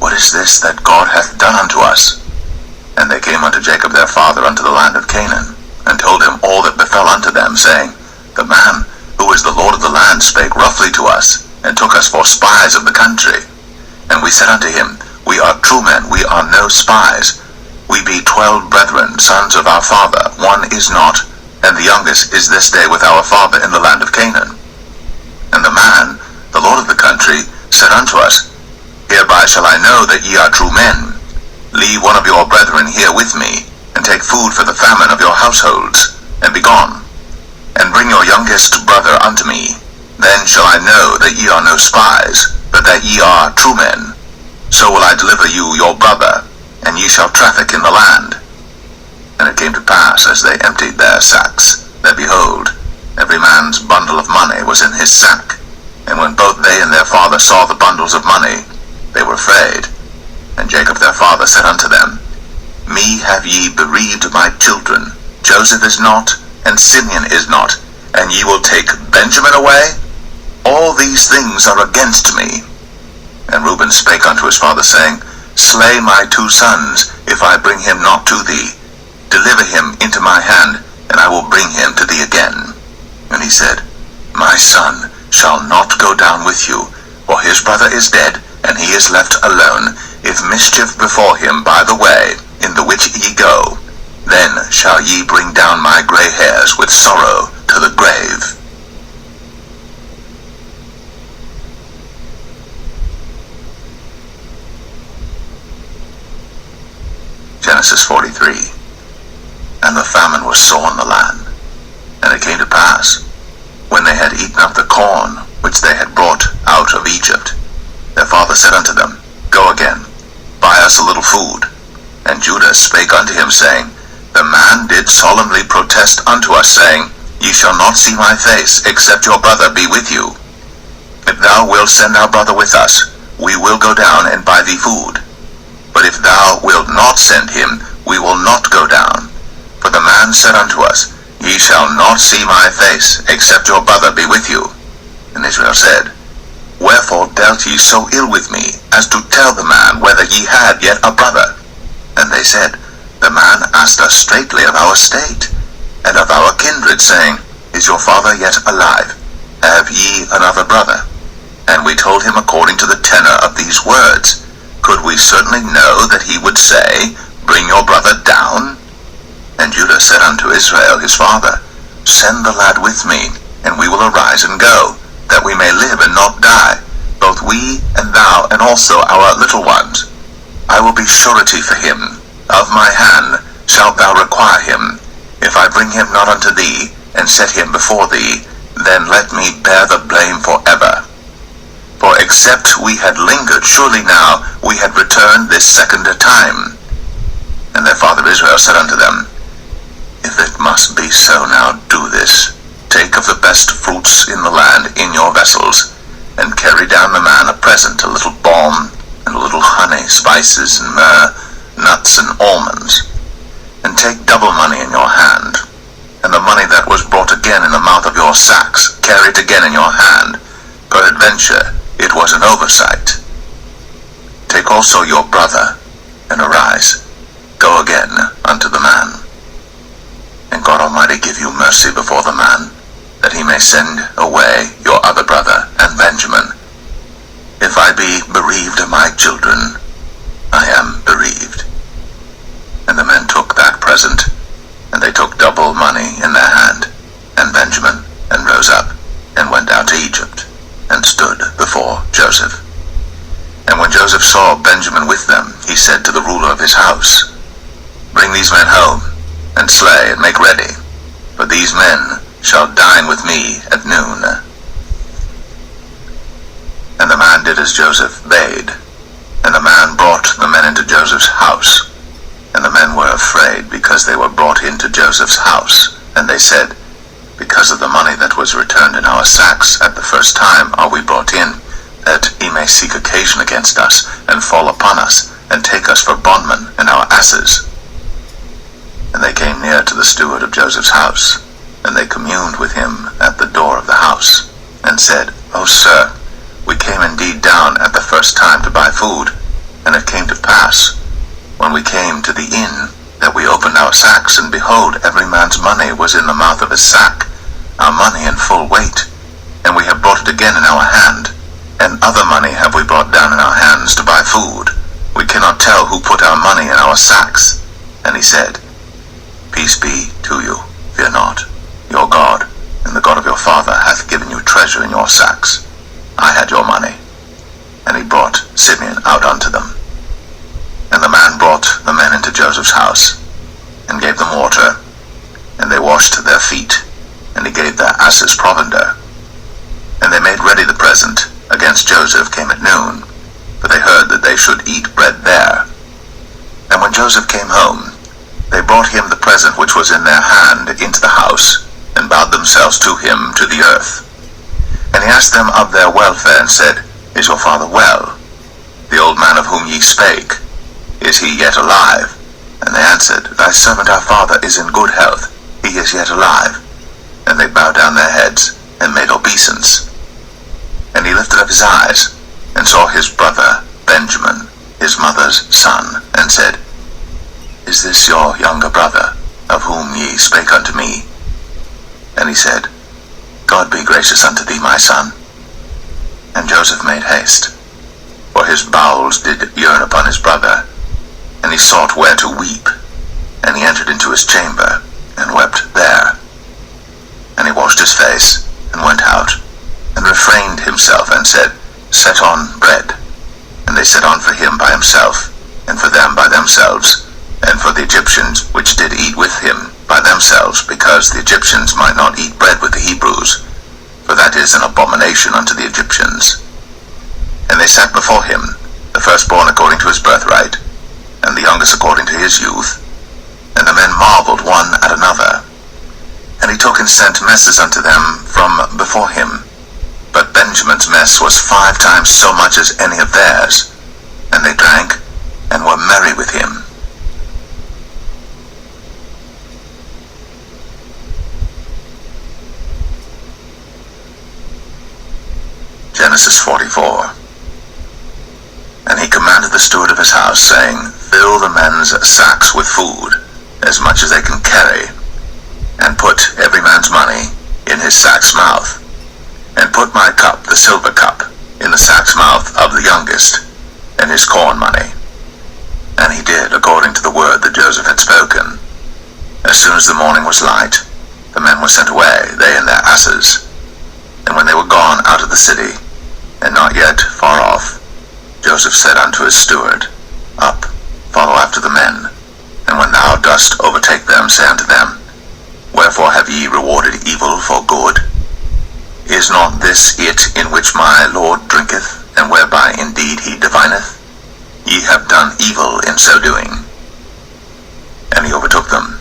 What is this that God hath done unto us? And they came unto Jacob their father unto the land of Canaan, and told him all that befell unto them, saying, The man who is the Lord of the land spake roughly to us, and took us for spies of the country. And we said unto him, We are true men, we are no spies. We be 12 brethren, sons of our father, one is not, and the youngest is this day with our father in the land of Canaan. And the man, the Lord of the country, said unto us, Hereby shall I know that ye are true men. Leave one of your brethren here with me, and take food for the famine of your households, and be gone. And bring your youngest brother unto me. Then shall I know that ye are no spies, but that ye are true men. So will I deliver you your brother, and ye shall traffic in the land. And it came to pass, as they emptied their sacks, that behold, every man's bundle of money was in his sack. And when both they and their father saw the bundles of money, they were afraid. And Jacob their father said unto them, Me have ye bereaved my children. Joseph is not, and Simeon is not, and ye will take Benjamin away? All these things are against me. And Reuben spake unto his father, saying, Slay my 2 sons, if I bring him not to thee. Deliver him into my hand, and I will bring him to thee again. And he said, My son shall not go down with you, for his brother is dead, and he is left alone. If mischief befall him by the way, in the which ye go, then shall ye bring down my gray hairs with sorrow to the grave. Genesis 43. And the famine was sore in the land. And it came to pass, when they had eaten up the corn which they had brought out of Egypt, their father said unto them, Go again, buy us a little food. And Judah spake unto him, saying, The man did solemnly protest unto us, saying, Ye shall not see my face, except your brother be with you. If thou wilt send our brother with us, we will go down and buy thee food. But if thou wilt not send him, we will not go down. For the man said unto us, Ye shall not see my face, except your brother be with you. And Israel said, Wherefore dealt ye so ill with me, as to tell the man whether ye had yet a brother? And they said, The man asked us straitly of our state, and of our kindred, saying, Is your father yet alive? Have ye another brother? And we told him according to the tenor of these words. Could we certainly know that he would say, Bring your brother down? And Judah said unto Israel his father, Send the lad with me, and we will arise and go, that we may live and not die, both we and thou, and also our little ones. I will be surety for him. Of my hand shalt thou require him. If I bring him not unto thee, and set him before thee, then let me bear the blame forever. For except we had lingered, surely now we had returned this second time. And their father Israel said unto them, If it must be so, now do this. Take of the best fruits in the land in your vessels, and carry down the man a present, a little balm, and a little honey, spices, and myrrh, nuts, and almonds. And take double money in your hand, and the money that was brought again in the mouth of your sacks, carry it again in your hand. Peradventure, it was an oversight. Take also your brother, and arise, go again unto the man. And God Almighty give you mercy before the man, that he may send away your other brother and Benjamin. If I be bereaved of my children, I am bereaved. And the men took that present, and they took double money in their hand, and Benjamin, and rose up, and went down to Egypt, and stood before Joseph. And when Joseph saw Benjamin with them, he said to the ruler of his house, Bring these men home, and slay and make ready, for these men shall dine with me at noon. And the man did as Joseph bade, and the man brought the men into Joseph's house. And the men were afraid, because they were brought into Joseph's house. And they said, Because of the money that was returned in our sacks at the first time are we brought in, that he may seek occasion against us, and fall upon us, and take us for bondmen and our asses. And they came near to the steward of Joseph's house, and they communed with him at the door of the house, and said, O sir, we came indeed down at the first time to buy food, and it came to pass, when we came to the inn, that we opened our sacks, and behold, every man's money was in the mouth of his sack, our money in full weight, and we have brought it again in our hand, and other money have we brought down in our hands to buy food. We cannot tell who put our money in our sacks. And he said, Peace be to you, fear not. Your God, and the God of your father, hath given you treasure in your sacks. I had your money. And he brought Simeon out unto them. And the man brought the men into Joseph's house, and gave them water, and they washed their feet, and he gave their asses provender. And they made ready the present against Joseph came at noon, for they heard that they should eat bread there. And when Joseph came home, they brought him the present which was in their hand into the house, and bowed themselves to him to the earth. And he asked them of their welfare, and said, Is your father well? The old man of whom ye spake, is he yet alive? And they answered, Thy servant our father is in good health, he is yet alive. And they bowed down their heads, and made obeisance. And he lifted up his eyes, and saw his brother Benjamin, his mother's son, and said, Is this your younger brother, of whom ye spake unto me? And he said, God be gracious unto thee, my son. And Joseph made haste, for his bowels did yearn upon his brother, and he sought where to weep. And he entered into his chamber, and wept there. And he washed his face, and went out, and refrained himself, and said, Set on bread. And they set on for him by himself, and for them by themselves, and for the Egyptians which did eat with him by themselves, because the Egyptians might not eat bread with the Hebrews, for that is an abomination unto the Egyptians. And they sat before him, the firstborn according to his birthright, and the youngest according to his youth. And the men marveled one at another. And he took and sent messes unto them from before him. But Benjamin's mess was 5 times so much as any of theirs. And they drank, and were merry with him. Genesis 44. And he commanded the steward of his house, saying, Fill the men's sacks with food, as much as they can carry, and put every man's money in his sack's mouth, and put my cup, the silver cup, in the sack's mouth of the youngest, and his corn money. And he did according to the word that Joseph had spoken. As soon as the morning was light, the men were sent away, they and their asses. And when they were gone out of the city, and not yet far off, Joseph said unto his steward, Up, follow after the men, and when thou dost overtake them, say unto them, Wherefore have ye rewarded evil for good? Is not this it in which my Lord drinketh, and whereby indeed he divineth? Ye have done evil in so doing. And he overtook them,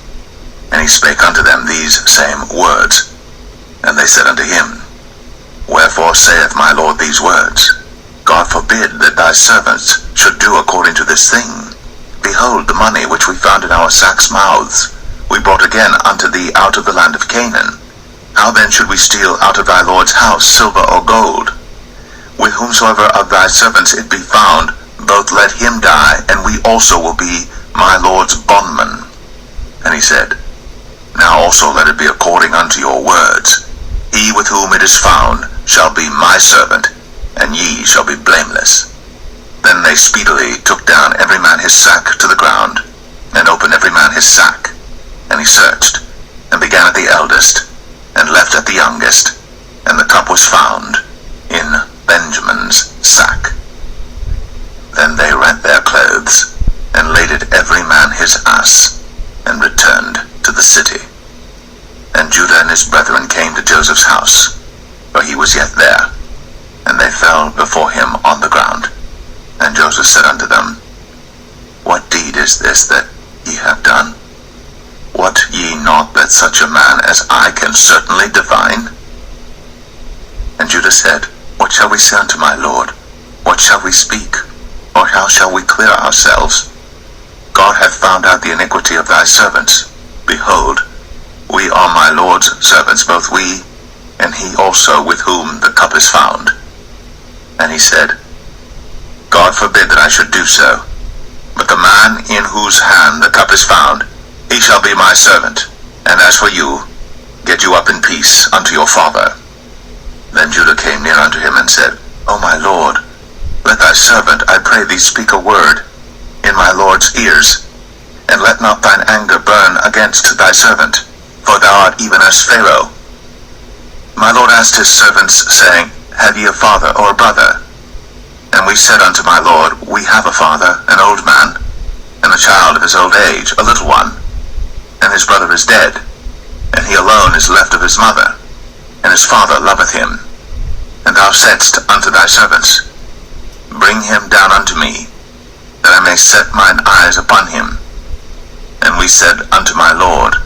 and he spake unto them these same words. And they said unto him, Wherefore saith my Lord these words? God forbid that thy servants should do according to this thing. Behold, the money which we found in our sacks' mouths, we brought again unto thee out of the land of Canaan. How then should we steal out of thy Lord's house silver or gold? With whomsoever of thy servants it be found, both let him die, and we also will be my Lord's bondmen. And he said, Now also let it be according unto your words. He with whom it is found shall be my servant, and ye shall be blameless. Then they speedily took down every man his sack to the ground, and opened every man his sack. And he searched, and began at the eldest, and left at the youngest, and the cup was found in Benjamin's sack. Then they rent their clothes, and laded every man his ass, the city. And Judah and his brethren came to Joseph's house, for he was yet there, and they fell before him on the ground. And Joseph said unto them, What deed is this that ye have done? Wot ye not that such a man as I can certainly divine? And Judah said, What shall we say unto my lord? What shall we speak? Or how shall we clear ourselves? God hath found out the iniquity of thy servants. Behold, we are my Lord's servants, both we, and he also with whom the cup is found. And he said, God forbid that I should do so. But the man in whose hand the cup is found, he shall be my servant. And as for you, get you up in peace unto your father. Then Judah came near unto him and said, O my Lord, let thy servant, I pray thee, speak a word in my Lord's ears, and let not thine anger burn against thy servant, for thou art even as Pharaoh. My Lord asked his servants, saying, Have ye a father or a brother? And we said unto my Lord, We have a father, an old man, and a child of his old age, a little one, and his brother is dead, and he alone is left of his mother, and his father loveth him. And thou saidst unto thy servants, Bring him down unto me, that I may set mine eyes upon him. And we said unto my Lord,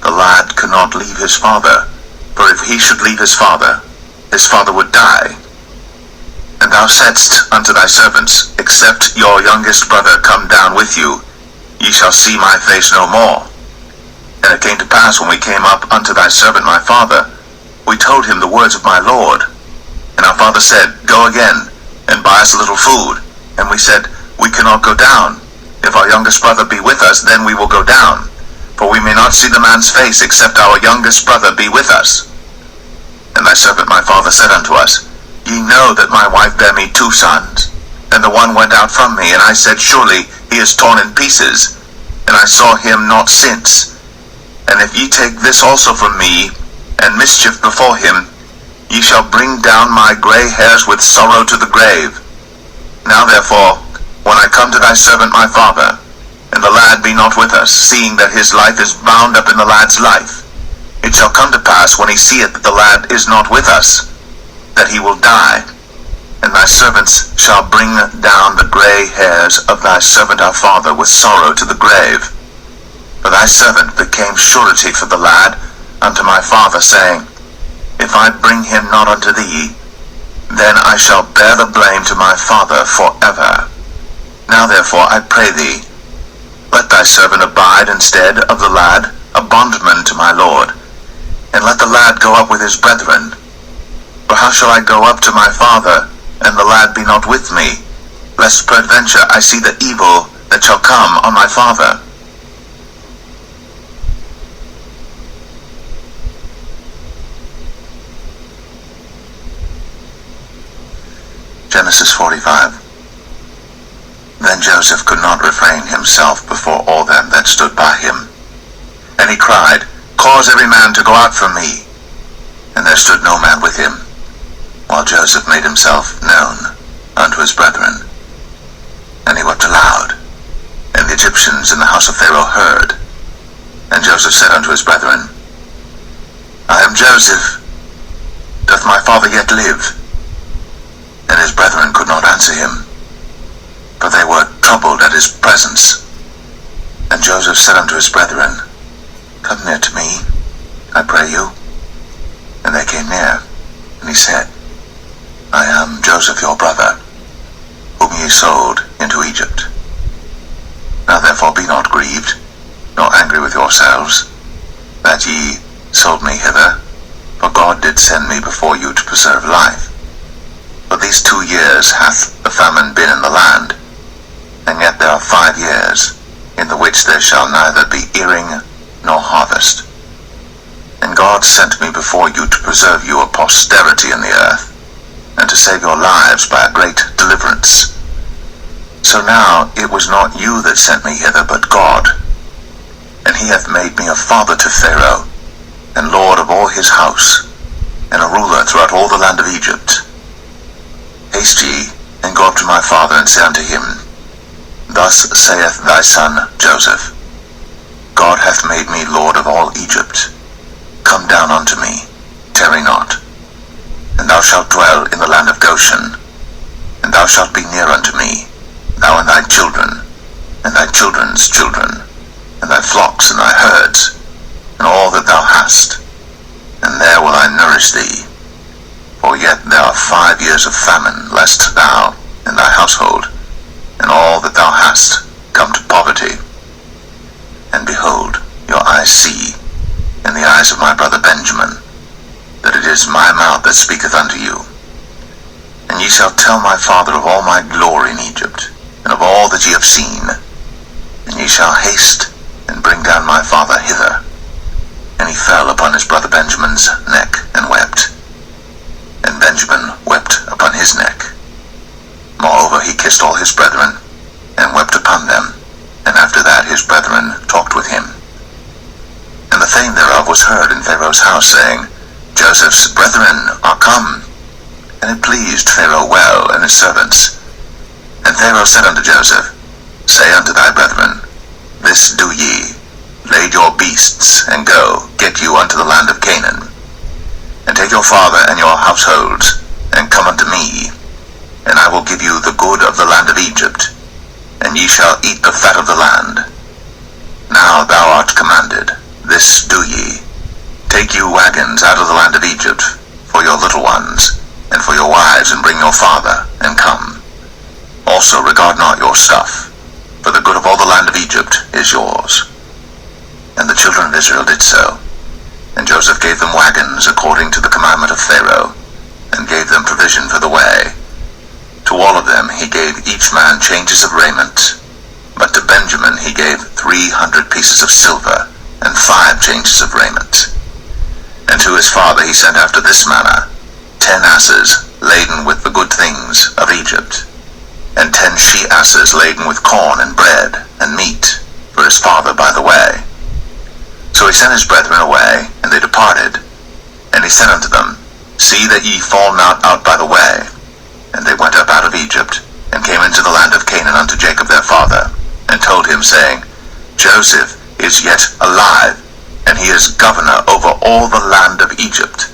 The lad cannot leave his father, for if he should leave his father would die. And thou saidst unto thy servants, Except your youngest brother come down with you, ye shall see my face no more. And it came to pass, when we came up unto thy servant my father, we told him the words of my Lord. And our father said, Go again, and buy us a little food. And we said, We cannot go down. If our youngest brother be with us, then we will go down. For we may not see the man's face, except our youngest brother be with us. And thy servant my father said unto us, Ye know that my wife bare me 2 sons, and the one went out from me, and I said, Surely he is torn in pieces, and I saw him not since. And if ye take this also from me, and mischief before him, ye shall bring down my gray hairs with sorrow to the grave. Now therefore, when I come to thy servant my father, and the lad be not with us, seeing that his life is bound up in the lad's life, it shall come to pass, when he seeth that the lad is not with us, that he will die. And thy servants shall bring down the gray hairs of thy servant our father with sorrow to the grave. For thy servant became surety for the lad unto my father, saying, If I bring him not unto thee, then I shall bear the blame to my father forever. Now therefore I pray thee, let thy servant abide instead of the lad, a bondman to my Lord, and let the lad go up with his brethren. For how shall I go up to my father, and the lad be not with me, lest peradventure I see the evil that shall come on my father? Genesis 45. Then Joseph could not refrain himself before all them that stood by him. And he cried, Cause every man to go out from me. And there stood no man with him, while Joseph made himself known unto his brethren. And he wept aloud, and the Egyptians in the house of Pharaoh heard. And Joseph said unto his brethren, I am Joseph. Doth my father yet live? And his brethren could not answer him, for they were troubled at his presence. And Joseph said unto his brethren, Come near to me, I pray you. And they came near, and he said, I am Joseph your brother, whom ye sold into Egypt. Now therefore be not grieved, nor angry with yourselves, that ye sold me hither, for God did send me before you to preserve life. For these 2 years hath the famine been in the land, and yet there are 5 years, in the which there shall neither be earing nor harvest. And God sent me before you to preserve you a posterity in the earth, and to save your lives by a great deliverance. So now it was not you that sent me hither, but God. And he hath made me a father to Pharaoh, and lord of all his house, and a ruler throughout all the land of Egypt. Haste ye, and go up to my father, and say unto him, Thus saith thy son Joseph, God hath hath made me Lord of all Egypt, come down unto me, tarry not. And thou shalt dwell in the land of Goshen, and thou shalt be near unto me, thou and thy children, and thy children's children, and thy flocks and thy herds, and all that thou hast, and there will I nourish thee. For yet there are 5 years of famine, lest thou and thy household, and all that thou hast, come to poverty. And behold, your eyes see, and the eyes of my brother Benjamin, that it is my mouth that speaketh unto you. And ye shall tell my father of all my glory in Egypt, and of all that ye have seen. And ye shall haste, and bring down my father hither. And he fell upon his brother Benjamin's neck, and wept. And Benjamin wept upon his neck. Moreover, he kissed all his brethren, and wept upon them. And after that his brethren talked with him. And the fame thereof was heard in Pharaoh's house, saying, Joseph's brethren are come. And it pleased Pharaoh well, and his servants. And Pharaoh said unto Joseph, Say unto thy brethren, This do ye, lade your beasts, and go, get you unto the land of Canaan. And take your father and your households, and come unto me, and I will give you the good of the land of Egypt, and ye shall eat the fat of the land. Now thou art commanded, this do ye, take you wagons out of the land of Egypt, for your little ones, and for your wives, and bring your father, and come. Also regard not your stuff, for the good of all the land of Egypt is yours. And the children of Israel did so. And Joseph gave them wagons according to the commandment of Pharaoh, and gave them provision for the way. To all of them he gave each man changes of raiment, but to Benjamin he gave 300 pieces of silver, and 5 changes of raiment. And to his father he sent after this manner, 10 asses laden with the good things of Egypt, and 10 she-asses laden with corn and bread and meat for his father by the way. So he sent his brethren away, and they departed. And he said unto them, See that ye fall not out by the way. And they went up out of Egypt, and came into the land of Canaan unto Jacob their father, and told him, saying, Joseph is yet alive, and he is governor over all the land of Egypt.